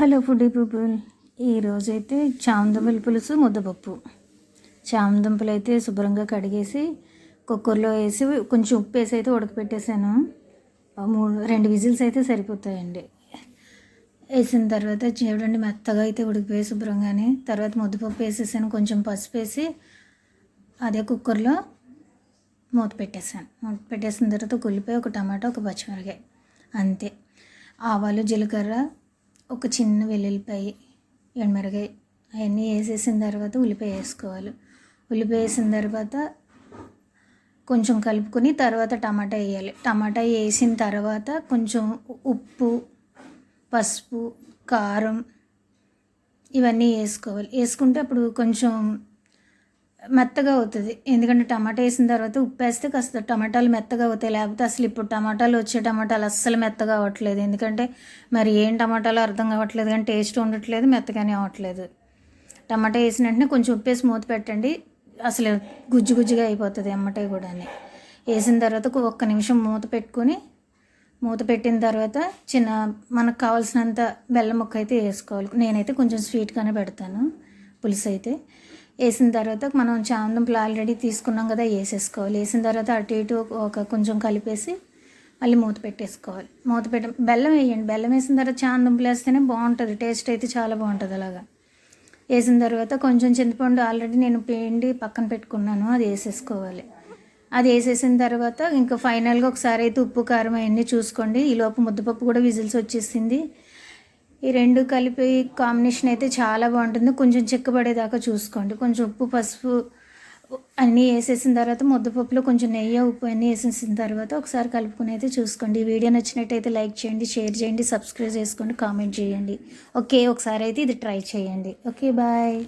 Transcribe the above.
Hello foodie people. ఈరోజైతే చామదుంపల పులుసు ముద్దపప్పు. చామదుంపలు అయితే శుభ్రంగా కడిగేసి కుక్కర్లో వేసి కొంచెం ఉప్పు వేసి అయితే ఉడకపెట్టేసాను. 2 విజిల్స్ అయితే సరిపోతాయండి. వేసిన తర్వాత చూడండి మెత్తగా అయితే ఉడికిపోయి శుభ్రంగానే. తర్వాత ముద్దపప్పు వేసేసాను, కొంచెం పసుపు వేసి అదే కుక్కర్లో మూత పెట్టేసాను. మూత పెట్టేసిన తర్వాత ఉల్లిపాయ, ఒక టమాటా, ఒక పచ్చిమిరకాయ, అంతే. ఆవాలు, జీలకర్ర, ఒక చిన్న వెల్లుల్లిపాయ, ఎండుమిరకాయ అవన్నీ వేసేసిన తర్వాత ఉల్లిపాయ వేసుకోవాలి. ఉల్లిపాయ వేసిన తర్వాత కొంచెం కలుపుకొని తర్వాత టమాటా వేయాలి. టమాటా వేసిన తర్వాత కొంచెం ఉప్పు, పసుపు, కారం ఇవన్నీ వేసుకోవాలి. వేసుకుంటే అప్పుడు కొంచెం మెత్తగా అవుతుంది. ఎందుకంటే టమాటా వేసిన తర్వాత ఉప్పు వేస్తే కాస్త టమాటాలు మెత్తగా అవుతాయి. లేకపోతే అసలు ఇప్పుడు వచ్చే టమాటాలు అస్సలు మెత్తగా అవ్వట్లేదు. ఎందుకంటే మరి ఏం టమాటాలు అర్థం కావట్లేదు, కానీ టేస్ట్ ఉండట్లేదు, మెత్తగానే అవ్వట్లేదు. టమాటా వేసిన వెంటనే కొంచెం ఉప్పు వేసి మూత పెట్టండి. అసలు గుజ్జు గుజ్జుగా అయిపోతుంది ఎమ్మటే కూడా. వేసిన తర్వాత ఒక్క నిమిషం మూత పెట్టుకొని, మూత పెట్టిన తర్వాత మనకు కావాల్సినంత బెల్లం ముక్క అయితే వేసుకోవాలి. నేనైతే కొంచెం స్వీట్గానే పెడతాను పులుసు అయితే. వేసిన తర్వాత మనం చామదుంపలు ఆల్రెడీ తీసుకున్నాం కదా, వేసేసుకోవాలి. వేసిన తర్వాత అటు ఇటు కొంచెం కలిపేసి మళ్ళీ మూత పెట్టేసుకోవాలి. బెల్లం వేయండి. బెల్లం వేసిన తర్వాత చామదుంపలు వేస్తేనే బాగుంటుంది, టేస్ట్ అయితే చాలా బాగుంటుంది. అలాగా వేసిన తర్వాత కొంచెం చింతపండు ఆల్రెడీ నేను పిండి పక్కన పెట్టుకున్నాను, అది వేసేసుకోవాలి. అది వేసేసిన తర్వాత ఇంకా ఫైనల్గా ఒకసారి అయితే ఉప్పు, కారం అవన్నీ చూసుకోండి. ఈలోపు ముద్దపప్పు కూడా విజిల్స్ వచ్చేసింది. ఈ రెండు కలిపి కాంబినేషన్ అయితే చాలా బాగుంటుంది. కొంచెం చిక్కబడేదాకా చూసుకోండి. కొంచెం ఉప్పు, పసుపు అన్నీ వేసేసిన తర్వాత ముద్దపప్పులో కొంచెం నెయ్యి, ఉప్పు అన్నీ వేసేసిన తర్వాత ఒకసారి కలుపుకుని అయితే చూసుకోండి. ఈ వీడియో నచ్చినట్టయితే లైక్ చేయండి, షేర్ చేయండి, సబ్స్క్రైబ్ చేసుకోండి, కామెంట్ చేయండి. ఓకే, ఒకసారి అయితే ఇది ట్రై చేయండి. Okay, bye.